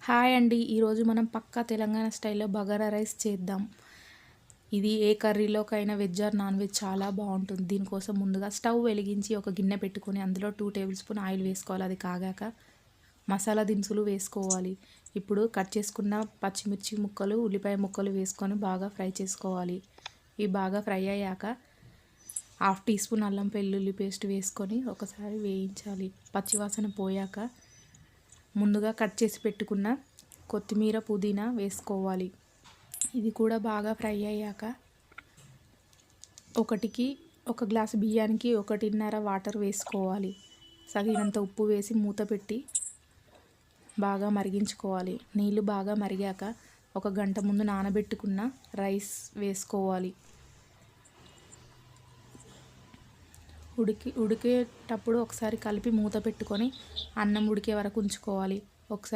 Hi అండి. ఈరోజు మనం పక్కా తెలంగాణ స్టైల్‌లో బగారా రైస్ చేద్దాం. ఇది ఏ కర్రీలోకైనా వెజ్ ఆర్ నాన్ వెజ్ చాలా బావుంటుంది. దీనికోసం ముందుగా స్టవ్ వెలిగించి ఒక గిన్నె పెట్టుకొని అందులో 2 టేబుల్ స్పూన్ ఆయిల్ వేసుకోవాలి. అది కాగాక మసాలా దినుసులు వేసుకోవాలి. ఇప్పుడు కట్ చేసుకున్న పచ్చిమిర్చి ముక్కలు, ఉల్లిపాయ ముక్కలు వేసుకొని బాగా ఫ్రై చేసుకోవాలి. ఇవి బాగా ఫ్రై అయ్యాక హాఫ్ టీ స్పూన్ అల్లం వెల్లుల్లి పేస్ట్ వేసుకొని ఒకసారి వేయించాలి. పచ్చివాసన పోయాక ముందుగా కట్ చేసి పెట్టుకున్న కొత్తిమీర, పుదీనా వేసుకోవాలి. ఇది కూడా బాగా ఫ్రై అయ్యాక ఒక గ్లాసు బియ్యానికి 1.5 వాటర్ వేసుకోవాలి. తగినంత ఉప్పు వేసి మూత పెట్టి బాగా మరిగించుకోవాలి. నీళ్ళు బాగా మరిగాక 1 గంట ముందు నానబెట్టుకున్న రైస్ వేసుకోవాలి. ఉడికేటప్పుడు ఒకసారి కలిపి మూత పెట్టుకొని అన్నం ఉడికే వరకు ఉంచుకోవాలి. ఒకసారి